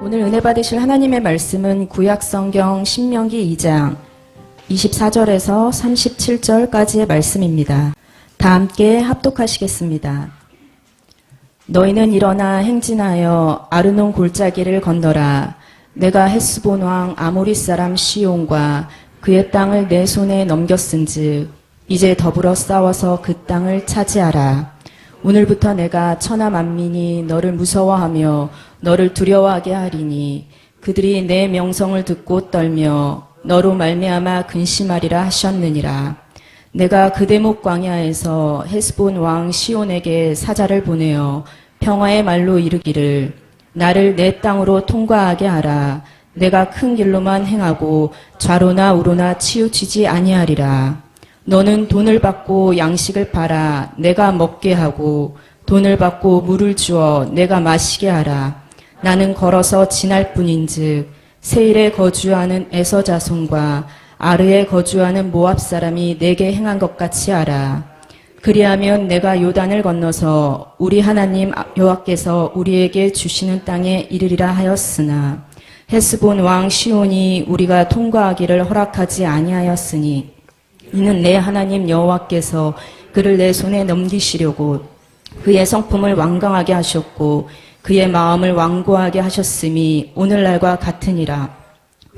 오늘 은혜 받으실 하나님의 말씀은 구약성경 신명기 2장 24절에서 37절까지의 말씀입니다. 다 함께 합독하시겠습니다. 너희는 일어나 행진하여 아르논 골짜기를 건너라. 내가 헤스본 왕 아모리 사람 시온과 그의 땅을 내 손에 넘겼은즉 이제 더불어 싸워서 그 땅을 차지하라. 오늘부터 내가 천하 만민이 너를 무서워하며 너를 두려워하게 하리니 그들이 내 명성을 듣고 떨며 너로 말미암아 근심하리라 하셨느니라. 내가 그대목 광야에서 헤스본 왕 시온에게 사자를 보내어 평화의 말로 이르기를 나를 내 땅으로 통과하게 하라. 내가 큰 길로만 행하고 좌로나 우로나 치우치지 아니하리라. 너는 돈을 받고 양식을 팔아 내가 먹게 하고 돈을 받고 물을 주어 내가 마시게 하라. 나는 걸어서 지날 뿐인즉 세일에 거주하는 에서 자손과 아르에 거주하는 모압 사람이 내게 행한 것 같이 하라. 그리하면 내가 요단을 건너서 우리 하나님 여호와께서 우리에게 주시는 땅에 이르리라 하였으나 헤스본 왕 시온이 우리가 통과하기를 허락하지 아니하였으니 이는 내 하나님 여호와께서 그를 내 손에 넘기시려고 그의 성품을 완강하게 하셨고 그의 마음을 완고하게 하셨음이 오늘날과 같으니라.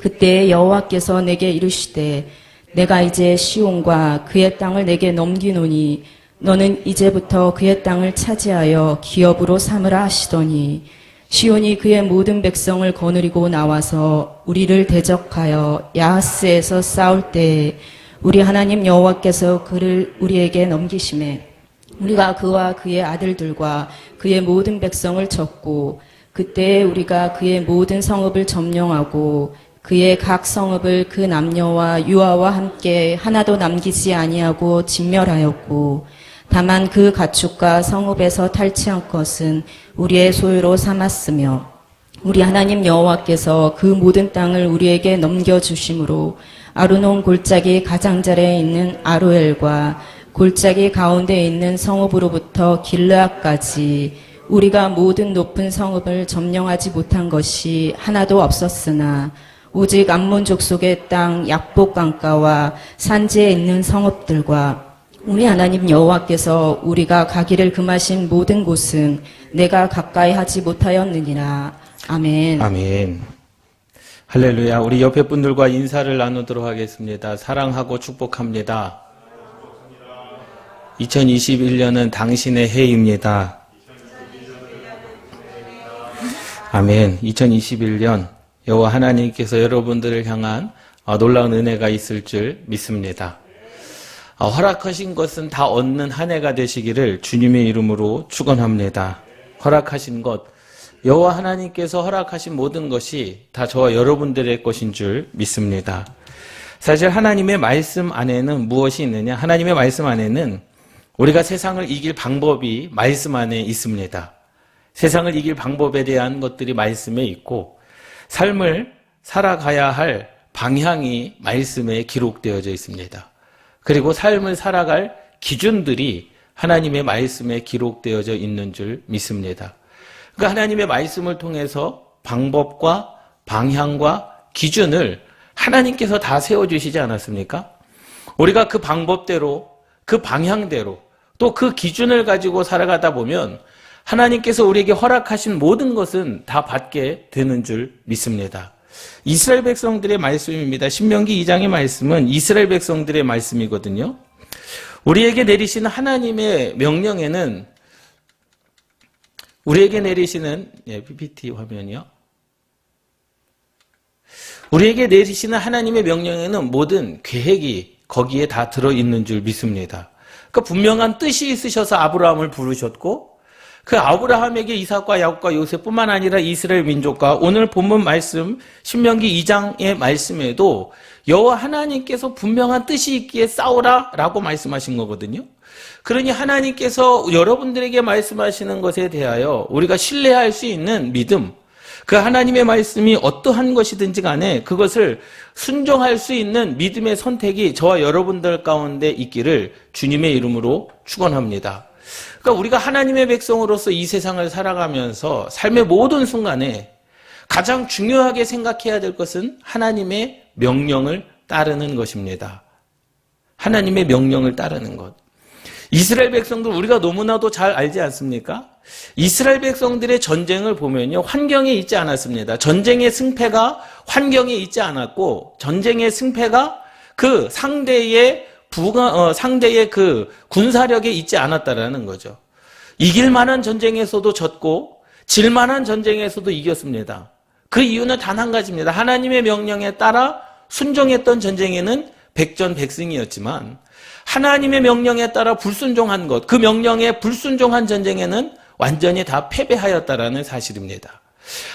그때 여호와께서 내게 이르시되 내가 이제 시온과 그의 땅을 내게 넘기노니 너는 이제부터 그의 땅을 차지하여 기업으로 삼으라 하시더니 시온이 그의 모든 백성을 거느리고 나와서 우리를 대적하여 야하스에서 싸울 때에 우리 하나님 여호와께서 그를 우리에게 넘기심에 우리가 그와 그의 아들들과 그의 모든 백성을 쳤고 그때 우리가 그의 모든 성읍을 점령하고 그의 각 성읍을 그 남녀와 유아와 함께 하나도 남기지 아니하고 진멸하였고 다만 그 가축과 성읍에서 탈취한 것은 우리의 소유로 삼았으며 우리 하나님 여호와께서 그 모든 땅을 우리에게 넘겨주심으로 아르논 골짜기 가장자리에 있는 아로엘과 골짜기 가운데에 있는 성읍으로부터 길르앗까지 우리가 모든 높은 성읍을 점령하지 못한 것이 하나도 없었으나 오직 암몬 족속의 땅 약복 강가와 산지에 있는 성읍들과 우리 하나님 여호와께서 우리가 가기를 금하신 모든 곳은 내가 가까이 하지 못하였느니라. 아멘. 아멘. 할렐루야. 우리 옆에 분들과 인사를 나누도록 하겠습니다. 사랑하고 축복합니다. 2021년은 당신의 해입니다. 아멘. 2021년 여호와 하나님께서 여러분들을 향한 놀라운 은혜가 있을 줄 믿습니다. 허락하신 것은 다 얻는 한 해가 되시기를 주님의 이름으로 축원합니다. 허락하신 것, 여호와 하나님께서 허락하신 모든 것이 다 저와 여러분들의 것인 줄 믿습니다. 사실 하나님의 말씀 안에는 무엇이 있느냐? 하나님의 말씀 안에는 우리가 세상을 이길 방법이 말씀 안에 있습니다. 세상을 이길 방법에 대한 것들이 말씀에 있고 삶을 살아가야 할 방향이 말씀에 기록되어져 있습니다. 그리고 삶을 살아갈 기준들이 하나님의 말씀에 기록되어져 있는 줄 믿습니다. 그러니까 하나님의 말씀을 통해서 방법과 방향과 기준을 하나님께서 다 세워주시지 않았습니까? 우리가 그 방법대로, 그 방향대로, 또 그 기준을 가지고 살아가다 보면 하나님께서 우리에게 허락하신 모든 것은 다 받게 되는 줄 믿습니다. 이스라엘 백성들의 말씀입니다. 신명기 2장의 말씀은 이스라엘 백성들의 말씀이거든요. 우리에게 내리시는 하나님의 명령에는 우리에게 내리시는 PPT 화면이요. 우리에게 내리시는 하나님의 명령에는 모든 계획이 거기에 다 들어있는 줄 믿습니다. 그러니까 분명한 뜻이 있으셔서 아브라함을 부르셨고 그 아브라함에게 이삭과 야곱과 요셉뿐만 아니라 이스라엘 민족과 오늘 본문 말씀 신명기 2장의 말씀에도 여호와 하나님께서 분명한 뜻이 있기에 싸우라 라고 말씀하신 거거든요. 그러니 하나님께서 여러분들에게 말씀하시는 것에 대하여 우리가 신뢰할 수 있는 믿음, 그 하나님의 말씀이 어떠한 것이든지 간에 그것을 순종할 수 있는 믿음의 선택이 저와 여러분들 가운데 있기를 주님의 이름으로 축원합니다. 그러니까 우리가 하나님의 백성으로서 이 세상을 살아가면서 삶의 모든 순간에 가장 중요하게 생각해야 될 것은 하나님의 명령을 따르는 것입니다. 하나님의 명령을 따르는 것. 이스라엘 백성들 우리가 너무나도 잘 알지 않습니까? 이스라엘 백성들의 전쟁을 보면요, 환경에 있지 않았습니다. 전쟁의 승패가 환경에 있지 않았고, 전쟁의 승패가 그 상대의 그 군사력에 있지 않았다라는 거죠. 이길 만한 전쟁에서도 졌고, 질 만한 전쟁에서도 이겼습니다. 그 이유는 단 한 가지입니다. 하나님의 명령에 따라 순종했던 전쟁에는 백전백승이었지만, 하나님의 명령에 따라 불순종한 것, 그 명령에 불순종한 전쟁에는 완전히 다 패배하였다라는 사실입니다.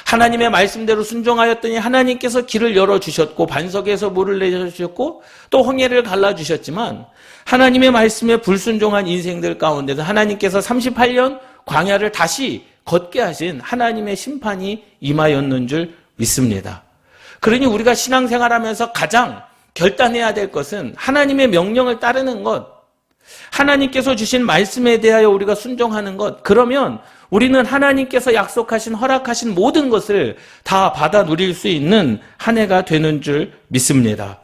하나님의 말씀대로 순종하였더니 하나님께서 길을 열어주셨고 반석에서 물을 내주셨고 또 홍해를 갈라주셨지만 하나님의 말씀에 불순종한 인생들 가운데서 하나님께서 38년 광야를 다시 걷게 하신 하나님의 심판이 임하였는 줄 믿습니다. 그러니 우리가 신앙생활하면서 가장 결단해야 될 것은 하나님의 명령을 따르는 것, 하나님께서 주신 말씀에 대하여 우리가 순종하는 것. 그러면 우리는 하나님께서 약속하신 허락하신 모든 것을 다 받아 누릴 수 있는 한 해가 되는 줄 믿습니다.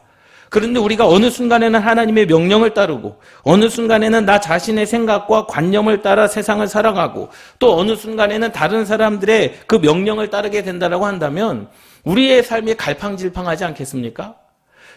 그런데 우리가 어느 순간에는 하나님의 명령을 따르고 어느 순간에는 나 자신의 생각과 관념을 따라 세상을 살아가고 또 어느 순간에는 다른 사람들의 그 명령을 따르게 된다고 한다면 우리의 삶이 갈팡질팡하지 않겠습니까?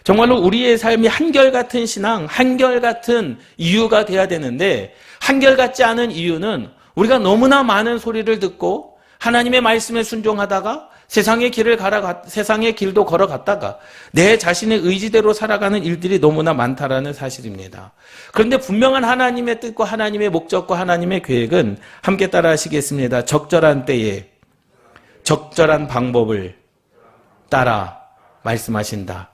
정말로 우리의 삶이 한결같은 신앙, 한결같은 이유가 돼야 되는데 한결같지 않은 이유는 우리가 너무나 많은 소리를 듣고 하나님의 말씀에 순종하다가 세상의 길도 걸어갔다가 내 자신의 의지대로 살아가는 일들이 너무나 많다라는 사실입니다. 그런데 분명한 하나님의 뜻과 하나님의 목적과 하나님의 계획은 함께 따라 하시겠습니다. 적절한 때에 적절한 방법을 따라 말씀하신다.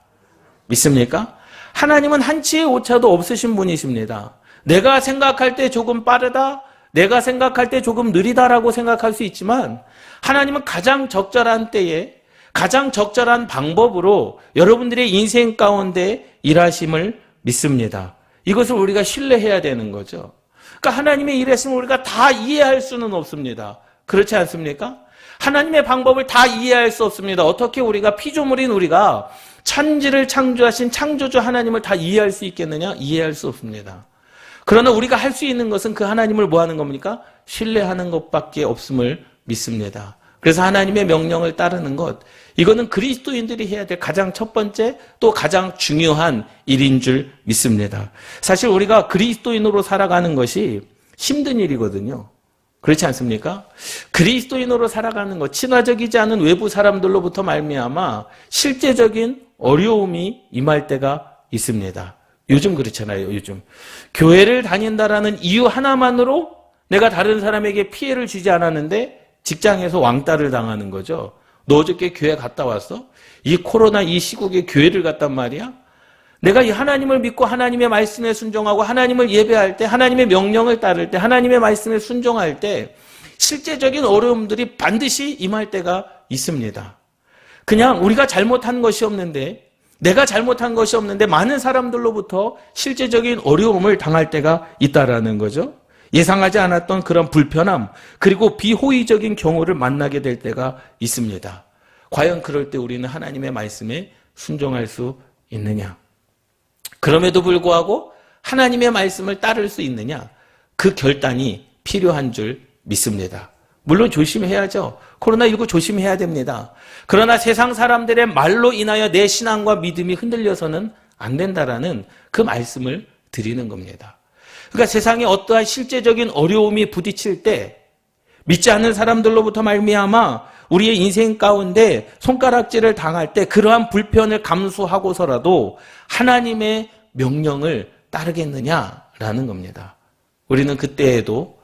믿습니까? 하나님은 한치의 오차도 없으신 분이십니다. 내가 생각할 때 조금 빠르다, 내가 생각할 때 조금 느리다라고 생각할 수 있지만 하나님은 가장 적절한 때에 가장 적절한 방법으로 여러분들의 인생 가운데 일하심을 믿습니다. 이것을 우리가 신뢰해야 되는 거죠. 그러니까 하나님의 일하심을 우리가 다 이해할 수는 없습니다. 그렇지 않습니까? 하나님의 방법을 다 이해할 수 없습니다. 어떻게 우리가 피조물인 우리가 천지를 창조하신 창조주 하나님을 다 이해할 수 있겠느냐? 이해할 수 없습니다. 그러나 우리가 할 수 있는 것은 그 하나님을 뭐 하는 겁니까? 신뢰하는 것밖에 없음을 믿습니다. 그래서 하나님의 명령을 따르는 것, 이거는 그리스도인들이 해야 될 가장 첫 번째 또 가장 중요한 일인 줄 믿습니다. 사실 우리가 그리스도인으로 살아가는 것이 힘든 일이거든요. 그렇지 않습니까? 그리스도인으로 살아가는 것, 친화적이지 않은 외부 사람들로부터 말미암아 실제적인 어려움이 임할 때가 있습니다. 요즘 그렇잖아요. 요즘 교회를 다닌다라는 이유 하나만으로 내가 다른 사람에게 피해를 주지 않았는데 직장에서 왕따를 당하는 거죠. 너 어저께 교회 갔다 왔어? 이 코로나 이 시국에 교회를 갔단 말이야? 내가 이 하나님을 믿고 하나님의 말씀에 순종하고 하나님을 예배할 때, 하나님의 명령을 따를 때, 하나님의 말씀에 순종할 때 실제적인 어려움들이 반드시 임할 때가 있습니다. 그냥 우리가 잘못한 것이 없는데, 내가 잘못한 것이 없는데 많은 사람들로부터 실제적인 어려움을 당할 때가 있다라는 거죠. 예상하지 않았던 그런 불편함, 그리고 비호의적인 경우를 만나게 될 때가 있습니다. 과연 그럴 때 우리는 하나님의 말씀에 순종할 수 있느냐? 그럼에도 불구하고 하나님의 말씀을 따를 수 있느냐? 그 결단이 필요한 줄 믿습니다. 물론 조심해야죠. 코로나19 조심해야 됩니다. 그러나 세상 사람들의 말로 인하여 내 신앙과 믿음이 흔들려서는 안 된다라는 그 말씀을 드리는 겁니다. 그러니까 세상에 어떠한 실제적인 어려움이 부딪힐 때 믿지 않는 사람들로부터 말미암아 우리의 인생 가운데 손가락질을 당할 때 그러한 불편을 감수하고서라도 하나님의 명령을 따르겠느냐라는 겁니다. 우리는 그때에도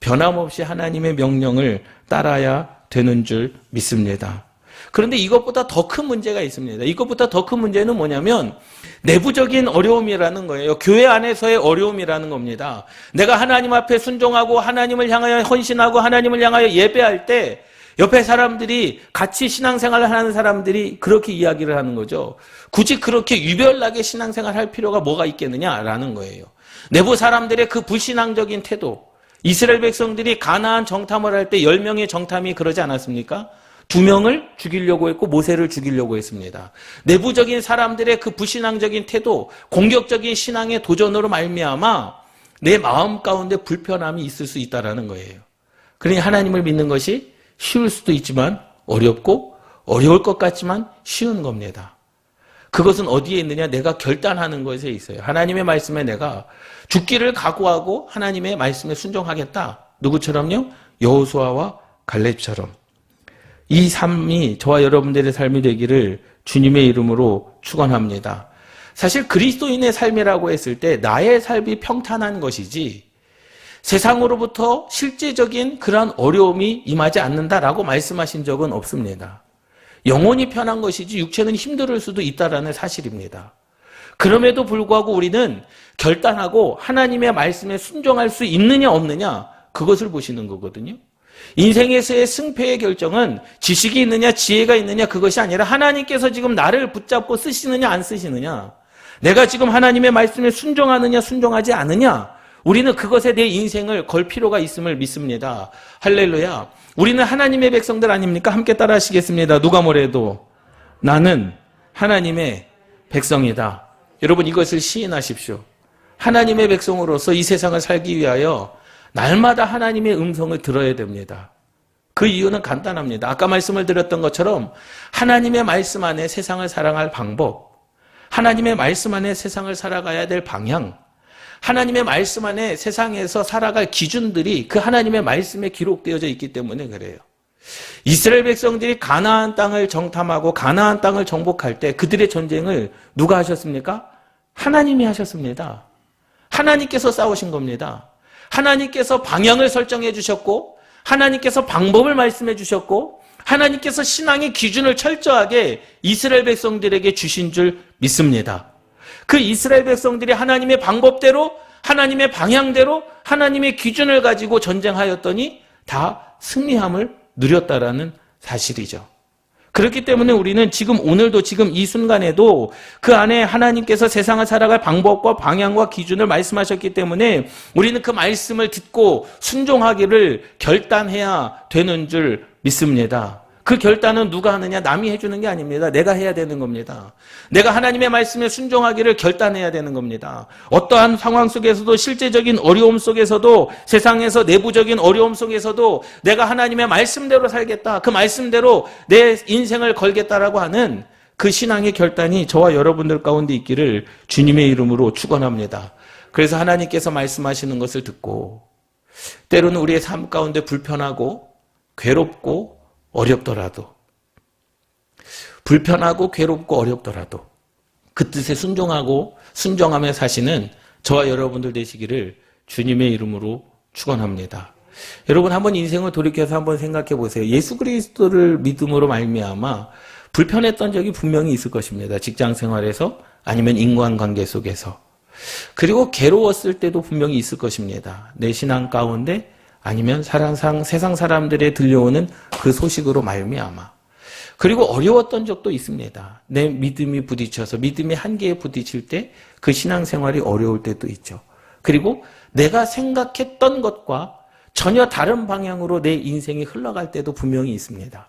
변함없이 하나님의 명령을 따라야 되는 줄 믿습니다. 그런데 이것보다 더 큰 문제가 있습니다. 이것보다 더 큰 문제는 뭐냐면 내부적인 어려움이라는 거예요. 교회 안에서의 어려움이라는 겁니다. 내가 하나님 앞에 순종하고 하나님을 향하여 헌신하고 하나님을 향하여 예배할 때 옆에 사람들이 같이 신앙생활을 하는 사람들이 그렇게 이야기를 하는 거죠. 굳이 그렇게 유별나게 신앙생활을 할 필요가 뭐가 있겠느냐라는 거예요. 내부 사람들의 그 불신앙적인 태도, 이스라엘 백성들이 가나안 정탐을 할 때 10명의 정탐이 그러지 않았습니까? 2명을 죽이려고 했고 모세를 죽이려고 했습니다. 내부적인 사람들의 그 불신앙적인 태도, 공격적인 신앙의 도전으로 말미암아 내 마음 가운데 불편함이 있을 수 있다라는 거예요. 그러니 하나님을 믿는 것이 쉬울 수도 있지만 어렵고 어려울 것 같지만 쉬운 겁니다. 그것은 어디에 있느냐? 내가 결단하는 것에 있어요. 하나님의 말씀에 내가 죽기를 각오하고 하나님의 말씀에 순종하겠다. 누구처럼요? 여호수아와 갈렙처럼. 이 삶이 저와 여러분들의 삶이 되기를 주님의 이름으로 축원합니다. 사실 그리스도인의 삶이라고 했을 때 나의 삶이 평탄한 것이지 세상으로부터 실제적인 그러한 어려움이 임하지 않는다라고 말씀하신 적은 없습니다. 영혼이 편한 것이지 육체는 힘들 수도 있다라는 사실입니다. 그럼에도 불구하고 우리는 결단하고 하나님의 말씀에 순종할 수 있느냐 없느냐 그것을 보시는 거거든요. 인생에서의 승패의 결정은 지식이 있느냐 지혜가 있느냐 그것이 아니라 하나님께서 지금 나를 붙잡고 쓰시느냐 안 쓰시느냐, 내가 지금 하나님의 말씀에 순종하느냐 순종하지 않느냐, 우리는 그것에 내 인생을 걸 필요가 있음을 믿습니다. 할렐루야. 우리는 하나님의 백성들 아닙니까? 함께 따라 하시겠습니다. 누가 뭐래도 나는 하나님의 백성이다. 여러분 이것을 시인하십시오. 하나님의 백성으로서 이 세상을 살기 위하여 날마다 하나님의 음성을 들어야 됩니다. 그 이유는 간단합니다. 아까 말씀을 드렸던 것처럼 하나님의 말씀 안에 세상을 살아갈 방법, 하나님의 말씀 안에 세상을 살아가야 될 방향, 하나님의 말씀 안에 세상에서 살아갈 기준들이 그 하나님의 말씀에 기록되어져 있기 때문에 그래요. 이스라엘 백성들이 가나안 땅을 정탐하고 가나안 땅을 정복할 때 그들의 전쟁을 누가 하셨습니까? 하나님이 하셨습니다. 하나님께서 싸우신 겁니다. 하나님께서 방향을 설정해 주셨고 하나님께서 방법을 말씀해 주셨고 하나님께서 신앙의 기준을 철저하게 이스라엘 백성들에게 주신 줄 믿습니다. 그 이스라엘 백성들이 하나님의 방법대로 하나님의 방향대로 하나님의 기준을 가지고 전쟁하였더니 다 승리함을 누렸다라는 사실이죠. 그렇기 때문에 우리는 지금 오늘도 지금 이 순간에도 그 안에 하나님께서 세상을 살아갈 방법과 방향과 기준을 말씀하셨기 때문에 우리는 그 말씀을 듣고 순종하기를 결단해야 되는 줄 믿습니다. 그 결단은 누가 하느냐? 남이 해주는 게 아닙니다. 내가 해야 되는 겁니다. 내가 하나님의 말씀에 순종하기를 결단해야 되는 겁니다. 어떠한 상황 속에서도 실제적인 어려움 속에서도 세상에서 내부적인 어려움 속에서도 내가 하나님의 말씀대로 살겠다. 그 말씀대로 내 인생을 걸겠다라고 하는 그 신앙의 결단이 저와 여러분들 가운데 있기를 주님의 이름으로 축원합니다. 그래서 하나님께서 말씀하시는 것을 듣고 때로는 우리의 삶 가운데 불편하고 괴롭고 어렵더라도 불편하고 괴롭고 어렵더라도 그 뜻에 순종하고 순종하며 사시는 저와 여러분들 되시기를 주님의 이름으로 축원합니다. 여러분 한번 인생을 돌이켜서 한번 생각해 보세요. 예수 그리스도를 믿음으로 말미암아 불편했던 적이 분명히 있을 것입니다. 직장 생활에서 아니면 인간관계 속에서. 그리고 괴로웠을 때도 분명히 있을 것입니다. 내 신앙 가운데 아니면 세상 사람들에 들려오는 그 소식으로 말미암아. 그리고 어려웠던 적도 있습니다. 내 믿음이 부딪혀서 믿음의 한계에 부딪힐 때 그 신앙생활이 어려울 때도 있죠. 그리고 내가 생각했던 것과 전혀 다른 방향으로 내 인생이 흘러갈 때도 분명히 있습니다.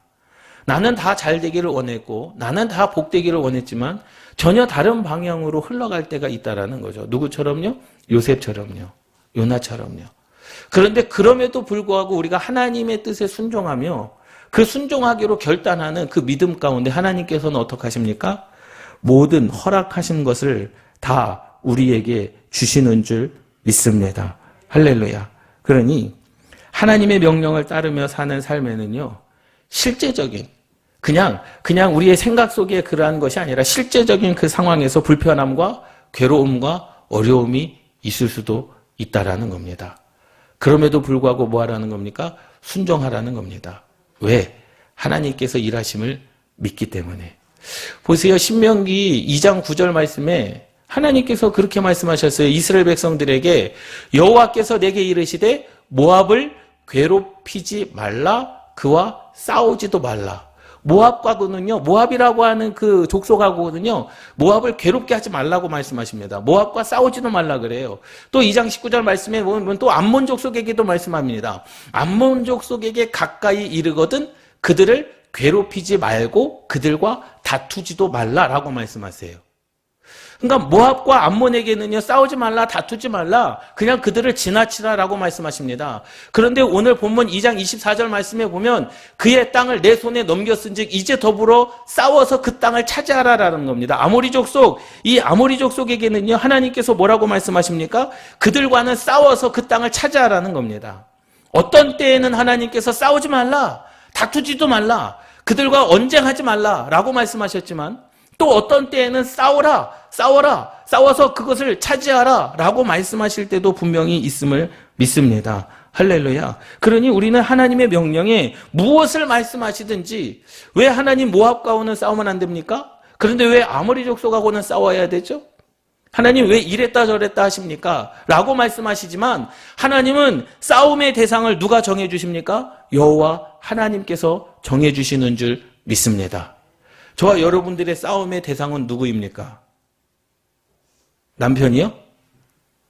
나는 다 잘 되기를 원했고 나는 다 복되기를 원했지만 전혀 다른 방향으로 흘러갈 때가 있다라는 거죠. 누구처럼요? 요셉처럼요. 요나처럼요. 그런데 그럼에도 불구하고 우리가 하나님의 뜻에 순종하며 그 순종하기로 결단하는 그 믿음 가운데 하나님께서는 어떻게 하십니까? 모든 허락하신 것을 다 우리에게 주시는 줄 믿습니다. 할렐루야. 그러니 하나님의 명령을 따르며 사는 삶에는요, 실제적인 그냥 우리의 생각 속에 그러한 것이 아니라 실제적인 그 상황에서 불편함과 괴로움과 어려움이 있을 수도 있다라는 겁니다. 그럼에도 불구하고 뭐 하라는 겁니까? 순종하라는 겁니다. 왜? 하나님께서 일하심을 믿기 때문에. 보세요. 신명기 2장 9절 말씀에 하나님께서 그렇게 말씀하셨어요. 이스라엘 백성들에게 여호와께서 내게 이르시되 모압을 괴롭히지 말라, 그와 싸우지도 말라. 모압과는요, 모압이라고 하는 그 족속하고는요, 모압을 괴롭게 하지 말라고 말씀하십니다. 모압과 싸우지도 말라 그래요. 또 2장 19절 말씀에 보면 또 암몬 족속에게도 말씀합니다. 암몬 족속에게 가까이 이르거든 그들을 괴롭히지 말고 그들과 다투지도 말라라고 말씀하세요. 그러니까 모압과 암몬에게는요, 싸우지 말라, 다투지 말라, 그냥 그들을 지나치라라고 말씀하십니다. 그런데 오늘 본문 2장 24절 말씀에 보면 그의 땅을 내 손에 넘겼은즉 이제 더불어 싸워서 그 땅을 차지하라라는 겁니다. 아모리 족속, 이 아모리 족속에게는요, 하나님께서 뭐라고 말씀하십니까? 그들과는 싸워서 그 땅을 차지하라는 겁니다. 어떤 때에는 하나님께서 싸우지 말라, 다투지도 말라, 그들과 언쟁하지 말라라고 말씀하셨지만 또 어떤 때에는 싸워라, 싸워서 그것을 차지하라 라고 말씀하실 때도 분명히 있음을 믿습니다. 할렐루야. 그러니 우리는 하나님의 명령에 무엇을 말씀하시든지 왜 하나님 모압과는 싸우면 안 됩니까? 그런데 왜 아모리 족속하고는 싸워야 되죠? 하나님 왜 이랬다 저랬다 하십니까? 라고 말씀하시지만 하나님은 싸움의 대상을 누가 정해주십니까? 여호와 하나님께서 정해주시는 줄 믿습니다. 저와 여러분들의 싸움의 대상은 누구입니까? 남편이요?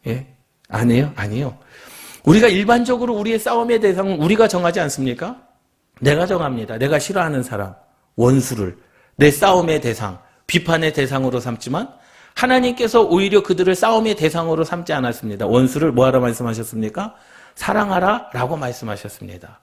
예? 아내요? 아니요. 우리가 일반적으로 우리의 싸움의 대상은 우리가 정하지 않습니까? 내가 정합니다. 내가 싫어하는 사람, 원수를 내 싸움의 대상, 비판의 대상으로 삼지만 하나님께서 오히려 그들을 싸움의 대상으로 삼지 않았습니다. 원수를 뭐하라 말씀하셨습니까? 사랑하라 라고 말씀하셨습니다.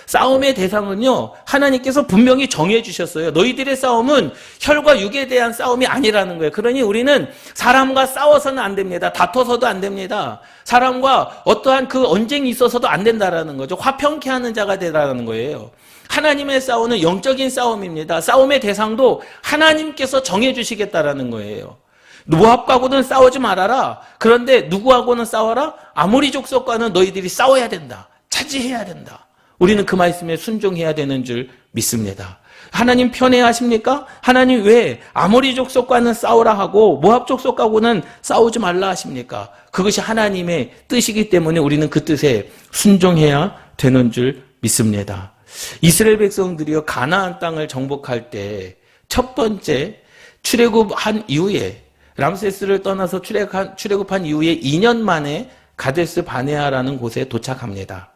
싸움의 대상은요, 하나님께서 분명히 정해주셨어요. 너희들의 싸움은 혈과 육에 대한 싸움이 아니라는 거예요. 그러니 우리는 사람과 싸워서는 안 됩니다. 다퉈서도 안 됩니다. 사람과 어떠한 그 언쟁이 있어서도 안 된다라는 거죠. 화평케 하는 자가 되라는 거예요. 하나님의 싸움은 영적인 싸움입니다. 싸움의 대상도 하나님께서 정해주시겠다라는 거예요. 모압과고는 싸우지 말아라. 그런데 누구하고는 싸워라? 아모리 족속과는 너희들이 싸워야 된다. 차지해야 된다. 우리는 그 말씀에 순종해야 되는 줄 믿습니다. 하나님 편애하십니까? 하나님 왜 아모리 족속과는 싸우라 하고 모압 족속과고는 싸우지 말라 하십니까? 그것이 하나님의 뜻이기 때문에 우리는 그 뜻에 순종해야 되는 줄 믿습니다. 이스라엘 백성들이요, 가나안 땅을 정복할 때 첫 번째 출애굽한 이후에 람세스를 떠나서 출애굽한 이후에 2년 만에 가데스 바네아라는 곳에 도착합니다.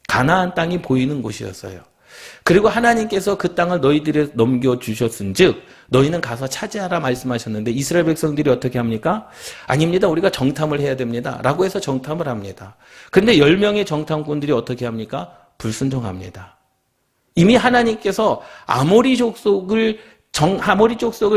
가나안 땅이 보이는 곳이었어요. 그리고 하나님께서 그 땅을 너희들에 넘겨주셨은즉 너희는 가서 차지하라 말씀하셨는데 이스라엘 백성들이 어떻게 합니까? 아닙니다. 우리가 정탐을 해야 됩니다. 라고 해서 정탐을 합니다. 그런데 10명의 정탐꾼들이 어떻게 합니까? 불순종합니다. 이미 하나님께서 아모리 족속을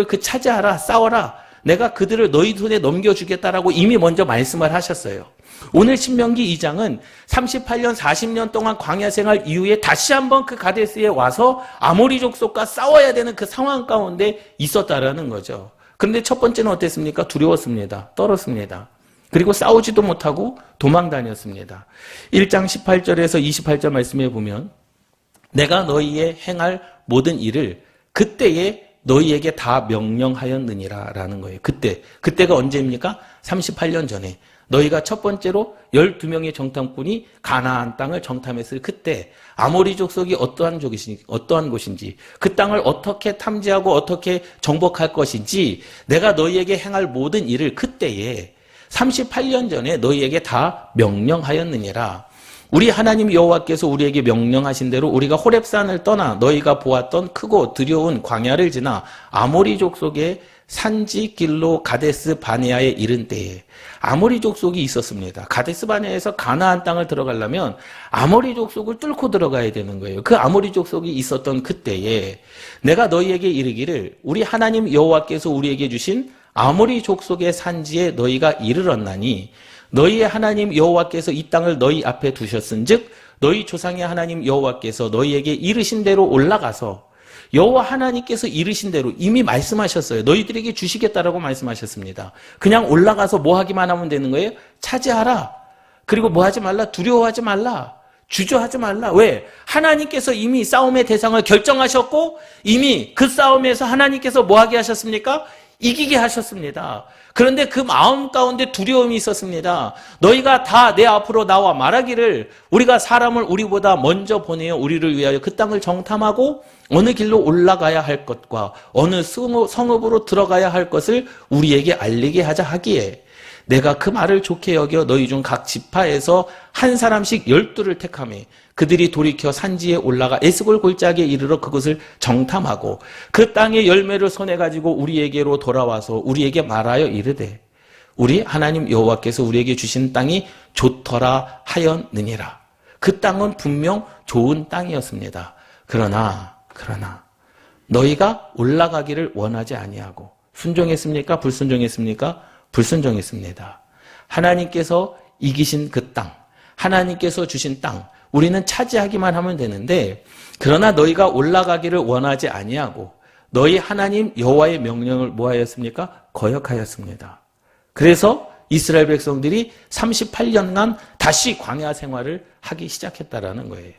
그 차지하라, 싸워라, 내가 그들을 너희 손에 넘겨주겠다라고 이미 먼저 말씀을 하셨어요. 오늘 신명기 2장은 38년 40년 동안 광야 생활 이후에 다시 한번 그 가데스에 와서 아모리 족속과 싸워야 되는 그 상황 가운데 있었다라는 거죠. 그런데 첫 번째는 어땠습니까? 두려웠습니다. 떨었습니다. 그리고 싸우지도 못하고 도망 다녔습니다. 1장 18절에서 28절 말씀에 보면 내가 너희의 행할 모든 일을 그때에 너희에게 다 명령하였느니라 라는 거예요. 그때가 언제입니까? 38년 전에 너희가 첫 번째로 12명의 정탐꾼이 가나안 땅을 정탐했을 그때 아모리 족속이 어떠한 곳인지 그 땅을 어떻게 탐지하고 어떻게 정복할 것인지 내가 너희에게 행할 모든 일을 그때에 38년 전에 너희에게 다 명령하였느니라. 우리 하나님 여호와께서 우리에게 명령하신 대로 우리가 호렙산을 떠나 너희가 보았던 크고 두려운 광야를 지나 아모리 족속의 산지 길로 가데스 바네아에 이른 때에 아모리 족속이 있었습니다. 가데스 바네아에서 가나안 땅을 들어가려면 아모리 족속을 뚫고 들어가야 되는 거예요. 그 아모리 족속이 있었던 그때에 내가 너희에게 이르기를 우리 하나님 여호와께서 우리에게 주신 아모리 족속의 산지에 너희가 이르렀나니 너희의 하나님 여호와께서 이 땅을 너희 앞에 두셨은즉 너희 조상의 하나님 여호와께서 너희에게 이르신 대로 올라가서 여호와 하나님께서 이르신 대로 이미 말씀하셨어요. 너희들에게 주시겠다라고 말씀하셨습니다. 그냥 올라가서 뭐 하기만 하면 되는 거예요? 차지하라. 그리고 뭐 하지 말라? 두려워하지 말라. 주저하지 말라. 왜? 하나님께서 이미 싸움의 대상을 결정하셨고 이미 그 싸움에서 하나님께서 뭐 하게 하셨습니까? 이기게 하셨습니다. 그런데 그 마음 가운데 두려움이 있었습니다. 너희가 다 내 앞으로 나와 말하기를 우리가 사람을 우리보다 먼저 보내어 우리를 위하여 그 땅을 정탐하고 어느 길로 올라가야 할 것과 어느 성읍으로 들어가야 할 것을 우리에게 알리게 하자 하기에 내가 그 말을 좋게 여겨 너희 중 각 지파에서 한 사람씩 12를 택하매 그들이 돌이켜 산지에 올라가 에스골 골짜기에 이르러 그것을 정탐하고 그 땅의 열매를 손에 가지고 우리에게로 돌아와서 우리에게 말하여 이르되 우리 하나님 여호와께서 우리에게 주신 땅이 좋더라 하였느니라. 그 땅은 분명 좋은 땅이었습니다. 그러나 너희가 올라가기를 원하지 아니하고 순종했습니까? 불순종했습니까? 불순종했습니다. 하나님께서 이기신 그 땅, 하나님께서 주신 땅, 우리는 차지하기만 하면 되는데 그러나 너희가 올라가기를 원하지 아니하고 너희 하나님 여호와의 명령을 뭐하였습니까? 거역하였습니다. 그래서 이스라엘 백성들이 38년간 다시 광야 생활을 하기 시작했다라는 거예요.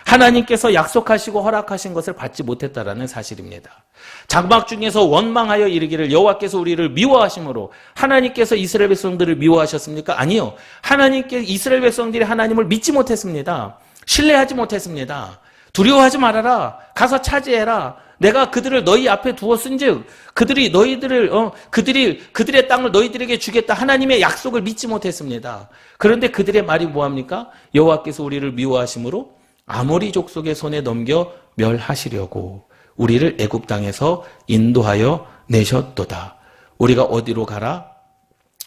하나님께서 약속하시고 허락하신 것을 받지 못했다라는 사실입니다. 장막 중에서 원망하여 이르기를 여호와께서 우리를 미워하심으로 하나님께서 이스라엘 백성들을 미워하셨습니까? 아니요. 하나님께 이스라엘 백성들이 하나님을 믿지 못했습니다. 신뢰하지 못했습니다. 두려워하지 말아라. 가서 차지해라. 내가 그들을 너희 앞에 두었은즉 그들이 그들의 땅을 너희들에게 주겠다. 하나님의 약속을 믿지 못했습니다. 그런데 그들의 말이 뭐합니까? 여호와께서 우리를 미워하심으로 아모리 족속의 손에 넘겨 멸하시려고 우리를 애굽 땅에서 인도하여 내셨도다. 우리가 어디로 가라?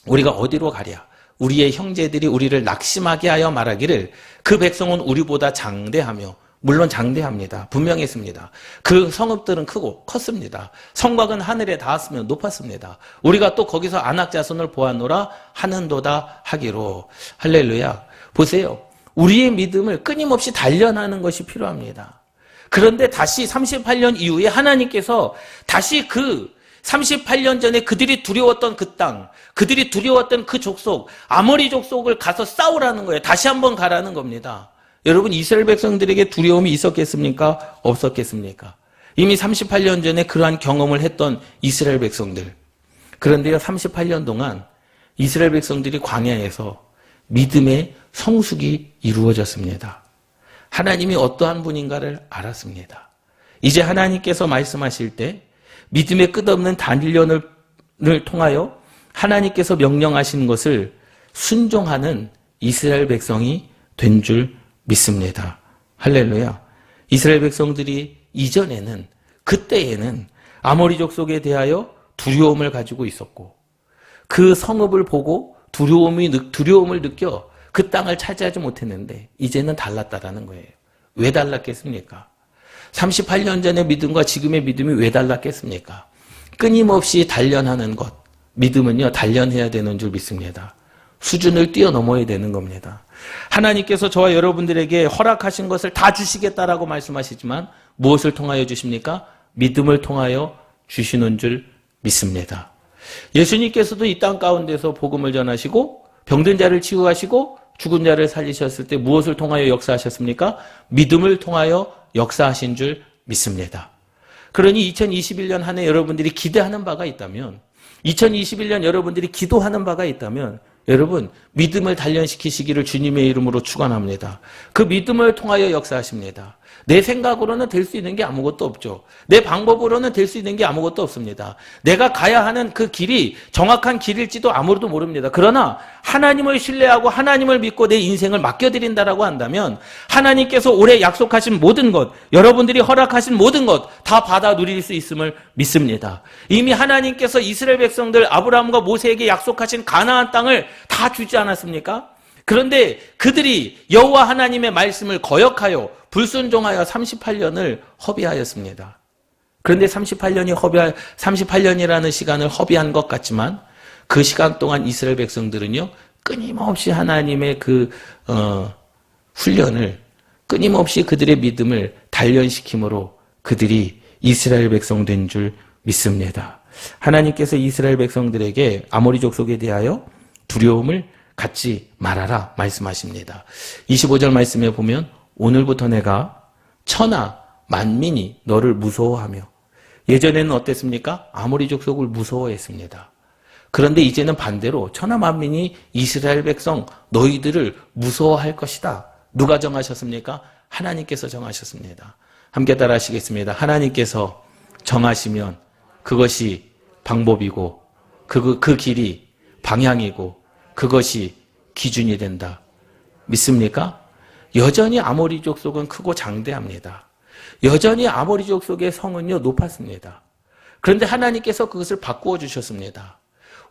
우리가 어디로 가랴? 우리의 형제들이 우리를 낙심하게 하여 말하기를 그 백성은 우리보다 장대하며 물론 장대합니다. 분명했습니다. 그 성읍들은 크고 컸습니다. 성곽은 하늘에 닿았으며 높았습니다. 우리가 또 거기서 안악 자손을 보았노라 하는도다 하기로. 할렐루야. 보세요. 우리의 믿음을 끊임없이 단련하는 것이 필요합니다. 그런데 다시 38년 이후에 하나님께서 다시 그 38년 전에 그들이 두려웠던 그 땅, 그들이 두려웠던 그 족속, 아모리 족속을 가서 싸우라는 거예요. 다시 한번 가라는 겁니다. 여러분, 이스라엘 백성들에게 두려움이 있었겠습니까? 없었겠습니까? 이미 38년 전에 그러한 경험을 했던 이스라엘 백성들. 그런데요, 38년 동안 이스라엘 백성들이 광야에서 믿음의 성숙이 이루어졌습니다. 하나님이 어떠한 분인가를 알았습니다. 이제 하나님께서 말씀하실 때 믿음의 끝없는 단련을 통하여 하나님께서 명령하신 것을 순종하는 이스라엘 백성이 된 줄 믿습니다. 할렐루야. 이스라엘 백성들이 이전에는 그때에는 아모리 족속에 대하여 두려움을 가지고 있었고 그 성읍을 보고 두려움을 느껴 그 땅을 차지하지 못했는데 이제는 달랐다라는 거예요. 왜 달랐겠습니까? 38년 전의 믿음과 지금의 믿음이 왜 달랐겠습니까? 끊임없이 단련하는 것. 믿음은요, 단련해야 되는 줄 믿습니다. 수준을 뛰어넘어야 되는 겁니다. 하나님께서 저와 여러분들에게 허락하신 것을 다 주시겠다라고 말씀하시지만 무엇을 통하여 주십니까? 믿음을 통하여 주시는 줄 믿습니다. 예수님께서도 이 땅 가운데서 복음을 전하시고 병든 자를 치유하시고 죽은 자를 살리셨을 때 무엇을 통하여 역사하셨습니까? 믿음을 통하여 역사하신 줄 믿습니다. 그러니 2021년 한 해 여러분들이 기대하는 바가 있다면 2021년 여러분들이 기도하는 바가 있다면 여러분 믿음을 단련시키시기를 주님의 이름으로 축원합니다. 그 믿음을 통하여 역사하십니다. 내 생각으로는 될 수 있는 게 아무것도 없죠. 내 방법으로는 될 수 있는 게 아무것도 없습니다. 내가 가야 하는 그 길이 정확한 길일지도 아무도 모릅니다. 그러나 하나님을 신뢰하고 하나님을 믿고 내 인생을 맡겨드린다라고 한다면 하나님께서 올해 약속하신 모든 것, 여러분들이 허락하신 모든 것 다 받아 누릴 수 있음을 믿습니다. 이미 하나님께서 이스라엘 백성들 아브라함과 모세에게 약속하신 가나안 땅을 다 주지 않았습니까? 그런데 그들이 여호와 하나님의 말씀을 거역하여 불순종하여 38년을 허비하였습니다. 그런데 38년이라는 시간을 허비한 것 같지만 그 시간 동안 이스라엘 백성들은요 끊임없이 하나님의 그 훈련을 끊임없이 그들의 믿음을 단련시킴으로 그들이 이스라엘 백성 된 줄 믿습니다. 하나님께서 이스라엘 백성들에게 아모리 족속에 대하여 두려움을 갖지 말아라 말씀하십니다. 25절 말씀에 보면 오늘부터 내가 천하 만민이 너를 무서워하며 예전에는 어땠습니까? 아모리 족속을 무서워했습니다. 그런데 이제는 반대로 천하 만민이 이스라엘 백성 너희들을 무서워할 것이다. 누가 정하셨습니까? 하나님께서 정하셨습니다. 함께 따라 하시겠습니다. 하나님께서 정하시면 그것이 방법이고 그 길이 방향이고 그것이 기준이 된다. 믿습니까? 여전히 아모리 족속은 크고 장대합니다. 여전히 아모리 족속의 성은요 높았습니다. 그런데 하나님께서 그것을 바꾸어 주셨습니다.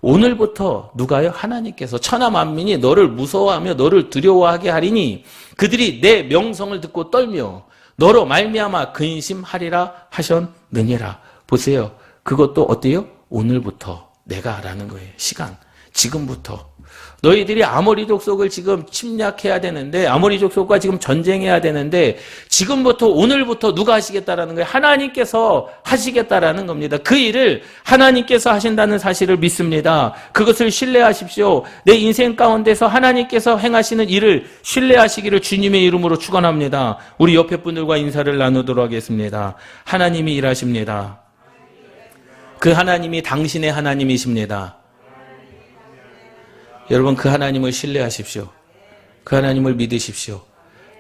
오늘부터 누가요? 하나님께서 천하 만민이 너를 무서워하며 너를 두려워하게 하리니 그들이 내 명성을 듣고 떨며 너로 말미암아 근심하리라 하셨느니라. 보세요. 그것도 어때요? 오늘부터 내가라는 거예요. 시간. 지금부터. 너희들이 아모리 족속을 지금 침략해야 되는데 아모리 족속과 지금 전쟁해야 되는데 지금부터 오늘부터 누가 하시겠다라는 거예요? 하나님께서 하시겠다라는 겁니다. 그 일을 하나님께서 하신다는 사실을 믿습니다. 그것을 신뢰하십시오. 내 인생 가운데서 하나님께서 행하시는 일을 신뢰하시기를 주님의 이름으로 축원합니다. 우리 옆에 분들과 인사를 나누도록 하겠습니다. 하나님이 일하십니다. 그 하나님이 당신의 하나님이십니다. 여러분 그 하나님을 신뢰하십시오. 그 하나님을 믿으십시오.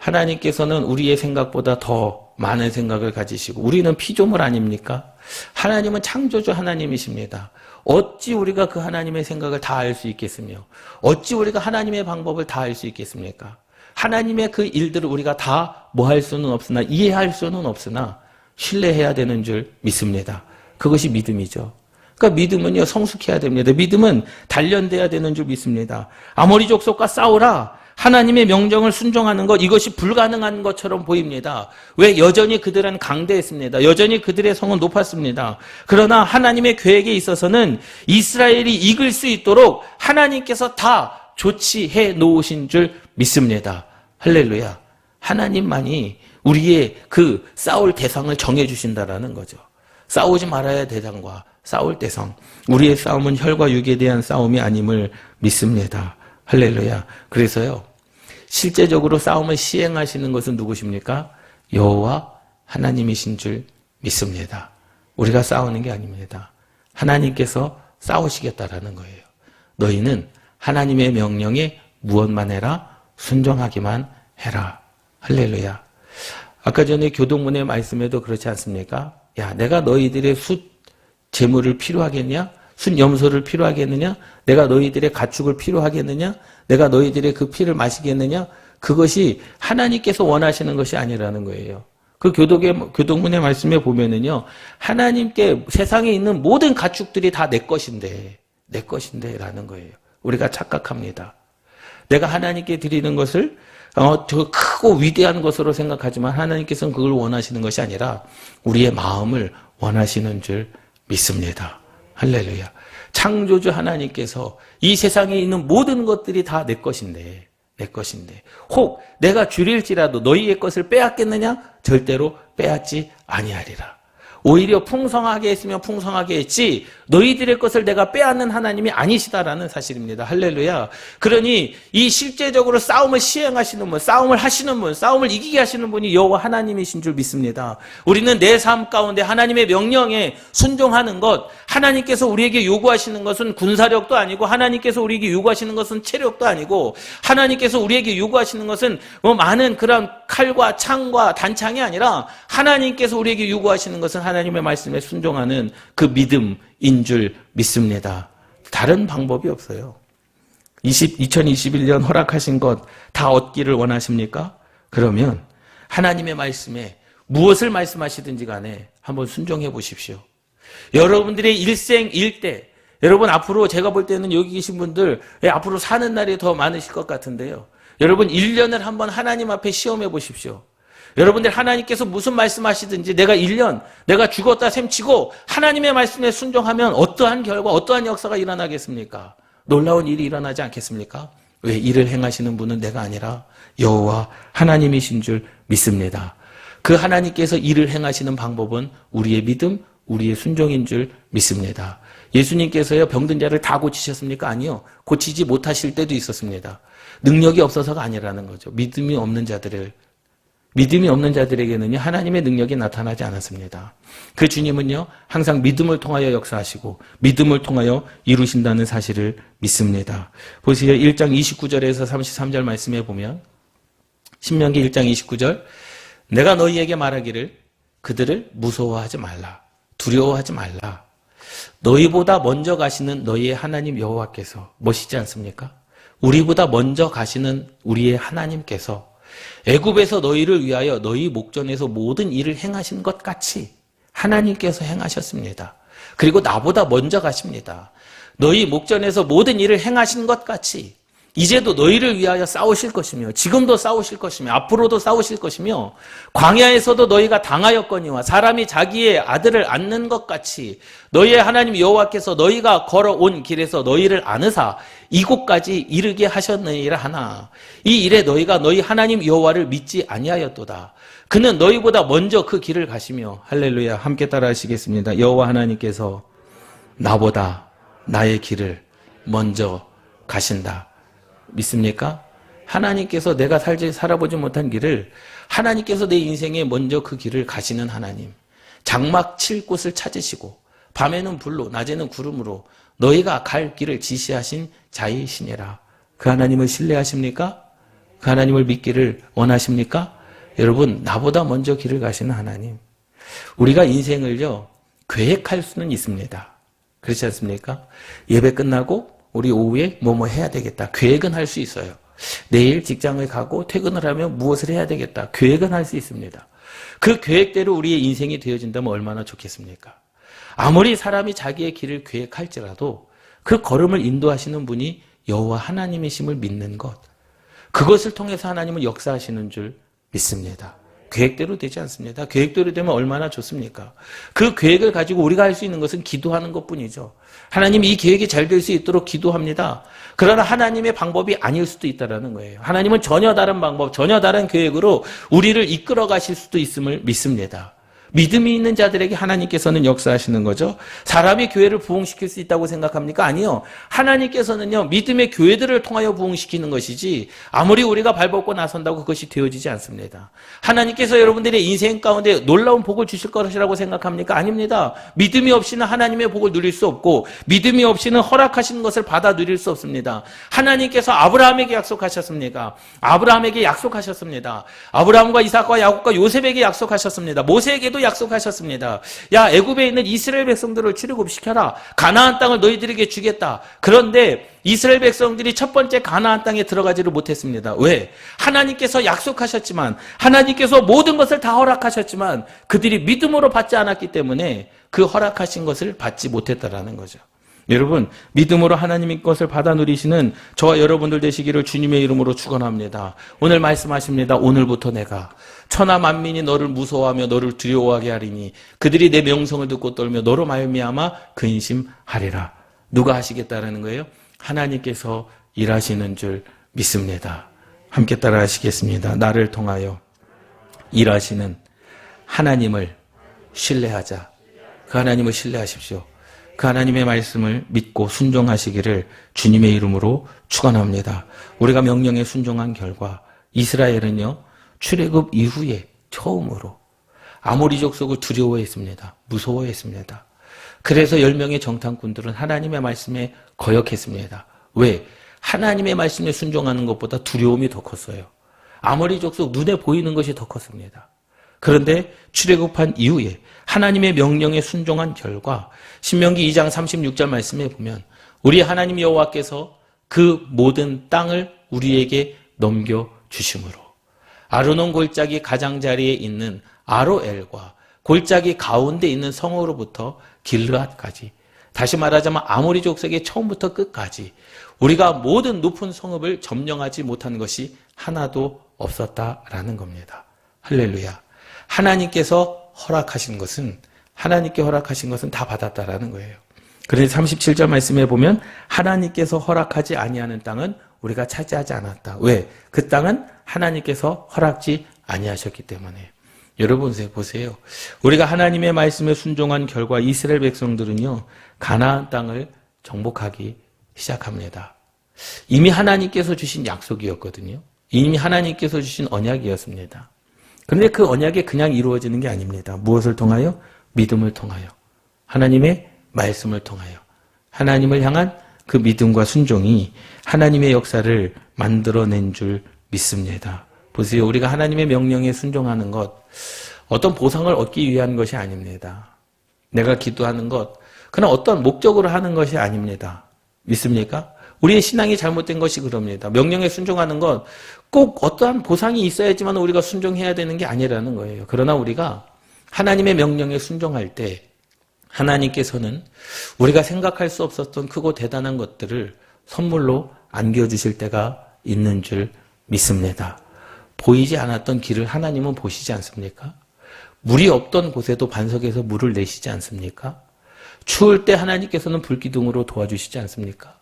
하나님께서는 우리의 생각보다 더 많은 생각을 가지시고 우리는 피조물 아닙니까? 하나님은 창조주 하나님이십니다. 어찌 우리가 그 하나님의 생각을 다 알 수 있겠으며 어찌 우리가 하나님의 방법을 다 알 수 있겠습니까? 하나님의 그 일들을 우리가 다 뭐 할 수는 없으나 이해할 수는 없으나 신뢰해야 되는 줄 믿습니다. 그것이 믿음이죠. 그러니까 믿음은요 성숙해야 됩니다. 믿음은 단련돼야 되는 줄 믿습니다. 아모리 족속과 싸우라. 하나님의 명령을 순종하는 것 이것이 불가능한 것처럼 보입니다. 왜? 여전히 그들은 강대했습니다. 여전히 그들의 성은 높았습니다. 그러나 하나님의 계획에 있어서는 이스라엘이 이길 수 있도록 하나님께서 다 조치해 놓으신 줄 믿습니다. 할렐루야. 하나님만이 우리의 그 싸울 대상을 정해 주신다라는 거죠. 싸우지 말아야 할 대상과 싸울 대상. 우리의 싸움은 혈과 육에 대한 싸움이 아님을 믿습니다. 할렐루야. 그래서요. 실제적으로 싸움을 시행하시는 것은 누구십니까? 여호와 하나님이신 줄 믿습니다. 우리가 싸우는 게 아닙니다. 하나님께서 싸우시겠다라는 거예요. 너희는 하나님의 명령에 무엇만 해라? 순종하기만 해라. 할렐루야. 아까 전에 교동문의 말씀에도 그렇지 않습니까? 야, 내가 너희들의 숫 재물을 필요하겠냐? 숫 염소를 필요하겠느냐? 내가 너희들의 가축을 필요하겠느냐? 내가 너희들의 그 피를 마시겠느냐? 그것이 하나님께서 원하시는 것이 아니라는 거예요. 그 교동문의 말씀에 보면은요, 하나님께 세상에 있는 모든 가축들이 다 내 것인데 라는 거예요. 우리가 착각합니다. 내가 하나님께 드리는 것을 저 크고 위대한 것으로 생각하지만 하나님께서는 그걸 원하시는 것이 아니라 우리의 마음을 원하시는 줄 믿습니다. 할렐루야. 창조주 하나님께서 이 세상에 있는 모든 것들이 다 내 것인데 혹 내가 줄일지라도 너희의 것을 빼앗겠느냐? 절대로 빼앗지 아니하리라. 오히려 풍성하게 했으면 풍성하게 했지 너희들의 것을 내가 빼앗는 하나님이 아니시다라는 사실입니다. 할렐루야. 그러니 이 실제적으로 싸움을 시행하시는 분, 싸움을 하시는 분, 싸움을 이기게 하시는 분이 여호와 하나님이신 줄 믿습니다. 우리는 내 삶 가운데 하나님의 명령에 순종하는 것, 하나님께서 우리에게 요구하시는 것은 군사력도 아니고 하나님께서 우리에게 요구하시는 것은 체력도 아니고 하나님께서 우리에게 요구하시는 것은 많은 그런 칼과 창과 단창이 아니라 하나님께서 우리에게 요구하시는 것은 하나님의 말씀에 순종하는 그 믿음인 줄 믿습니다. 다른 방법이 없어요. 2021년 허락하신 것 다 얻기를 원하십니까? 그러면 하나님의 말씀에 무엇을 말씀하시든지 간에 한번 순종해 보십시오. 여러분들의 일생일대, 여러분 앞으로 제가 볼 때는 여기 계신 분들 앞으로 사는 날이 더 많으실 것 같은데요. 여러분 1년을 한번 하나님 앞에 시험해 보십시오. 여러분들 하나님께서 무슨 말씀하시든지 내가 1년, 내가 죽었다 셈치고 하나님의 말씀에 순종하면 어떠한 결과, 어떠한 역사가 일어나겠습니까? 놀라운 일이 일어나지 않겠습니까? 왜? 일을 행하시는 분은 내가 아니라 여호와 하나님이신 줄 믿습니다. 그 하나님께서 일을 행하시는 방법은 우리의 믿음, 우리의 순종인 줄 믿습니다. 예수님께서요 병든 자를 다 고치셨습니까? 아니요. 고치지 못하실 때도 있었습니다. 능력이 없어서가 아니라는 거죠. 믿음이 없는 자들에게는요 하나님의 능력이 나타나지 않았습니다. 그 주님은요 항상 믿음을 통하여 역사하시고 믿음을 통하여 이루신다는 사실을 믿습니다. 보세요. 1장 29절에서 33절 말씀에 보면 신명기 1장 29절 내가 너희에게 말하기를 그들을 무서워하지 말라. 두려워하지 말라. 너희보다 먼저 가시는 너희의 하나님 여호와께서 멋있지 않습니까? 우리보다 먼저 가시는 우리의 하나님께서 애굽에서 너희를 위하여 너희 목전에서 모든 일을 행하신 것 같이 하나님께서 행하셨습니다. 그리고 나보다 먼저 가십니다. 너희 목전에서 모든 일을 행하신 것 같이 이제도 너희를 위하여 싸우실 것이며 지금도 싸우실 것이며 앞으로도 싸우실 것이며 광야에서도 너희가 당하였거니와 사람이 자기의 아들을 안는 것 같이 너희의 하나님 여호와께서 너희가 걸어온 길에서 너희를 안으사 이곳까지 이르게 하셨느니라 하나 이 일에 너희가 너희 하나님 여호와를 믿지 아니하였도다. 그는 너희보다 먼저 그 길을 가시며 할렐루야 함께 따라 하시겠습니다. 여호와 하나님께서 나보다 나의 길을 먼저 가신다. 믿습니까? 하나님께서 내가 살아보지 못한 길을 하나님께서 내 인생에 먼저 그 길을 가시는 하나님. 장막 칠 곳을 찾으시고 밤에는 불로 낮에는 구름으로 너희가 갈 길을 지시하신 자이시니라. 그 하나님을 신뢰하십니까? 그 하나님을 믿기를 원하십니까? 여러분 나보다 먼저 길을 가시는 하나님. 우리가 인생을요 계획할 수는 있습니다. 그렇지 않습니까? 예배 끝나고 우리 오후에 뭐뭐 해야 되겠다. 계획은 할 수 있어요. 내일 직장을 가고 퇴근을 하면 무엇을 해야 되겠다. 계획은 할 수 있습니다. 그 계획대로 우리의 인생이 되어진다면 얼마나 좋겠습니까? 아무리 사람이 자기의 길을 계획할지라도 그 걸음을 인도하시는 분이 여호와 하나님이심을 믿는 것. 그것을 통해서 하나님은 역사하시는 줄 믿습니다. 계획대로 되지 않습니다. 계획대로 되면 얼마나 좋습니까? 그 계획을 가지고 우리가 할 수 있는 것은 기도하는 것뿐이죠. 하나님 이 계획이 잘 될 수 있도록 기도합니다. 그러나 하나님의 방법이 아닐 수도 있다는 거예요. 하나님은 전혀 다른 방법, 전혀 다른 계획으로 우리를 이끌어 가실 수도 있음을 믿습니다. 믿음이 있는 자들에게 하나님께서는 역사하시는 거죠. 사람이 교회를 부흥시킬 수 있다고 생각합니까? 아니요. 하나님께서는요, 믿음의 교회들을 통하여 부흥시키는 것이지 아무리 우리가 발벗고 나선다고 그것이 되어지지 않습니다. 하나님께서 여러분들의 인생 가운데 놀라운 복을 주실 것이라고 생각합니까? 아닙니다. 믿음이 없이는 하나님의 복을 누릴 수 없고 믿음이 없이는 허락하시는 것을 받아 누릴 수 없습니다. 하나님께서 아브라함에게 약속하셨습니까? 아브라함에게 약속하셨습니다. 아브라함과 이삭과 야곱과 요셉에게 약속하셨습니다. 모세에게도 약속하셨습니다. 야, 애굽에 있는 이스라엘 백성들을 출애굽시켜라. 가나안 땅을 너희들에게 주겠다. 그런데 이스라엘 백성들이 첫 번째 가나안 땅에 들어가지를 못했습니다. 왜? 하나님께서 약속하셨지만, 하나님께서 모든 것을 다 허락하셨지만 그들이 믿음으로 받지 않았기 때문에 그 허락하신 것을 받지 못했다라는 거죠. 여러분, 믿음으로 하나님의 것을 받아 누리시는 저와 여러분들 되시기를 주님의 이름으로 축원합니다. 오늘 말씀하십니다. 오늘부터 내가 천하 만민이 너를 무서워하며 너를 두려워하게 하리니 그들이 내 명성을 듣고 떨며 너로 말미암아 근심하리라. 누가 하시겠다라는 거예요? 하나님께서 일하시는 줄 믿습니다. 함께 따라 하시겠습니다. 나를 통하여 일하시는 하나님을 신뢰하자. 그 하나님을 신뢰하십시오. 그 하나님의 말씀을 믿고 순종하시기를 주님의 이름으로 축원합니다. 우리가 명령에 순종한 결과 이스라엘은요 출애굽 이후에 처음으로 아모리 족속을 두려워했습니다. 무서워했습니다. 그래서 10명의 정탐꾼들은 하나님의 말씀에 거역했습니다. 왜? 하나님의 말씀에 순종하는 것보다 두려움이 더 컸어요. 아모리 족속 눈에 보이는 것이 더 컸습니다. 그런데 출애굽한 이후에 하나님의 명령에 순종한 결과 신명기 2장 36절 말씀에 보면 우리 하나님 여호와께서 그 모든 땅을 우리에게 넘겨주심으로 아르논 골짜기 가장자리에 있는 아로엘과 골짜기 가운데 있는 성으로부터 길르앗까지 다시 말하자면 아모리 족속의 처음부터 끝까지 우리가 모든 높은 성읍을 점령하지 못한 것이 하나도 없었다라는 겁니다. 할렐루야. 하나님께서 허락하신 것은 하나님께 허락하신 것은 다 받았다라는 거예요. 그래서 37절 말씀에 보면 하나님께서 허락하지 아니하는 땅은 우리가 차지하지 않았다. 왜? 그 땅은 하나님께서 허락지 아니하셨기 때문에. 여러분 보세요. 우리가 하나님의 말씀에 순종한 결과 이스라엘 백성들은요 가나안 땅을 정복하기 시작합니다. 이미 하나님께서 주신 약속이었거든요. 이미 하나님께서 주신 언약이었습니다. 그런데 그 언약이 그냥 이루어지는 게 아닙니다. 무엇을 통하여? 믿음을 통하여. 하나님의 말씀을 통하여. 하나님을 향한 그 믿음과 순종이 하나님의 역사를 만들어낸 줄 믿습니다. 보세요. 우리가 하나님의 명령에 순종하는 것, 어떤 보상을 얻기 위한 것이 아닙니다. 내가 기도하는 것, 그냥 어떤 목적으로 하는 것이 아닙니다. 믿습니까? 우리의 신앙이 잘못된 것이 그럽니다. 명령에 순종하는 건 꼭 어떠한 보상이 있어야지만 우리가 순종해야 되는 게 아니라는 거예요. 그러나 우리가 하나님의 명령에 순종할 때 하나님께서는 우리가 생각할 수 없었던 크고 대단한 것들을 선물로 안겨주실 때가 있는 줄 믿습니다. 보이지 않았던 길을 하나님은 보시지 않습니까? 물이 없던 곳에도 반석에서 물을 내시지 않습니까? 추울 때 하나님께서는 불기둥으로 도와주시지 않습니까?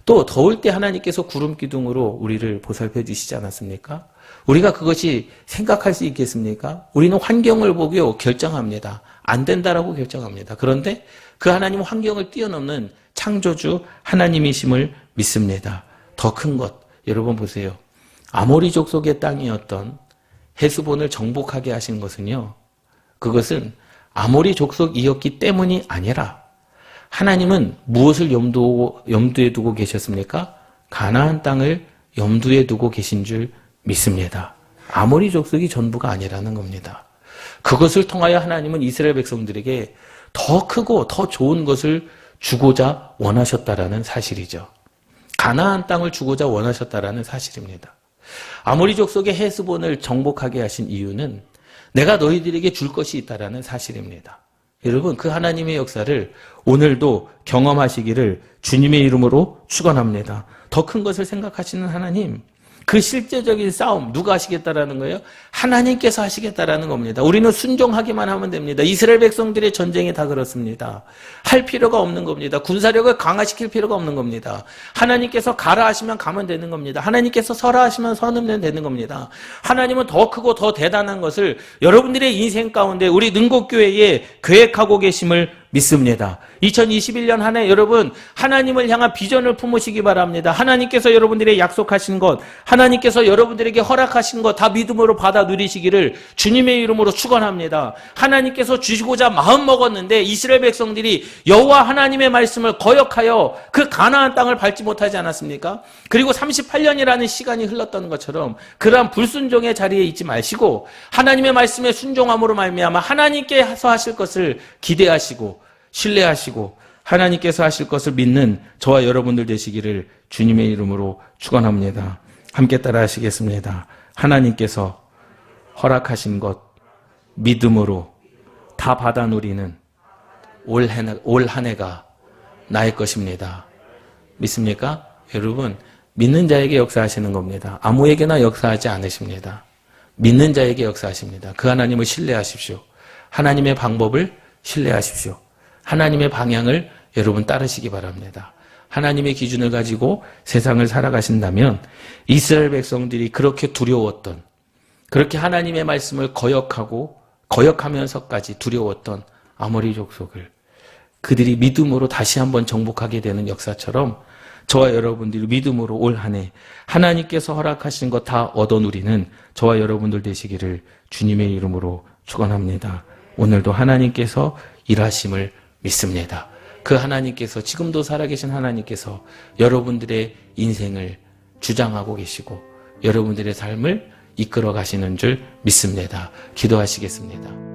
또 더울 때 하나님께서 구름기둥으로 우리를 보살펴 주시지 않았습니까? 우리가 그것이 생각할 수 있겠습니까? 우리는 환경을 보고 결정합니다. 안 된다라고 결정합니다. 그런데 그 하나님은 환경을 뛰어넘는 창조주 하나님이심을 믿습니다. 더 큰 것, 여러분 보세요. 아모리 족속의 땅이었던 헤스본을 정복하게 하신 것은요, 그것은 아모리 족속이었기 때문이 아니라 하나님은 무엇을 염두에 두고 계셨습니까? 가나안 땅을 염두에 두고 계신 줄 믿습니다. 아모리 족속이 전부가 아니라는 겁니다. 그것을 통하여 하나님은 이스라엘 백성들에게 더 크고 더 좋은 것을 주고자 원하셨다라는 사실이죠. 가나안 땅을 주고자 원하셨다라는 사실입니다. 아모리 족속의 헤스본을 정복하게 하신 이유는 내가 너희들에게 줄 것이 있다라는 사실입니다. 여러분, 그 하나님의 역사를 오늘도 경험하시기를 주님의 이름으로 축원합니다. 더 큰 것을 생각하시는 하나님, 그 실제적인 싸움 누가 하시겠다라는 거예요? 하나님께서 하시겠다라는 겁니다. 우리는 순종하기만 하면 됩니다. 이스라엘 백성들의 전쟁이 다 그렇습니다. 할 필요가 없는 겁니다. 군사력을 강화시킬 필요가 없는 겁니다. 하나님께서 가라 하시면 가면 되는 겁니다. 하나님께서 서라 하시면 서면 되는 겁니다. 하나님은 더 크고 더 대단한 것을 여러분들의 인생 가운데 우리 능곡교회에 계획하고 계심을 믿습니다. 2021년 한 해 여러분 하나님을 향한 비전을 품으시기 바랍니다. 하나님께서 여러분들에게 약속하신 것, 하나님께서 여러분들에게 허락하신 것 다 믿음으로 받아 누리시기를 주님의 이름으로 축원합니다. 하나님께서 주시고자 마음 먹었는데 이스라엘 백성들이 여호와 하나님의 말씀을 거역하여 그 가나안 땅을 밟지 못하지 않았습니까? 그리고 38년이라는 시간이 흘렀던 것처럼 그러한 불순종의 자리에 있지 마시고 하나님의 말씀에 순종함으로 말미암아 하나님께서 하실 것을 기대하시고 신뢰하시고 하나님께서 하실 것을 믿는 저와 여러분들 되시기를 주님의 이름으로 축원합니다. 함께 따라 하시겠습니다. 하나님께서 허락하신 것 믿음으로 다 받아 누리는 올 한 해가 나의 것입니다. 믿습니까? 여러분, 믿는 자에게 역사하시는 겁니다. 아무에게나 역사하지 않으십니다. 믿는 자에게 역사하십니다. 그 하나님을 신뢰하십시오. 하나님의 방법을 신뢰하십시오. 하나님의 방향을 여러분 따르시기 바랍니다. 하나님의 기준을 가지고 세상을 살아가신다면 이스라엘 백성들이 그렇게 두려웠던, 그렇게 하나님의 말씀을 거역하면서까지 두려웠던 아모리 족속을 그들이 믿음으로 다시 한번 정복하게 되는 역사처럼 저와 여러분들이 믿음으로 올 한 해 하나님께서 허락하신 것 다 얻어 누리는 저와 여러분들 되시기를 주님의 이름으로 축원합니다. 오늘도 하나님께서 일하심을 믿습니다. 그 하나님께서 지금도 살아계신 하나님께서 여러분들의 인생을 주장하고 계시고 여러분들의 삶을 이끌어 가시는 줄 믿습니다. 기도하시겠습니다.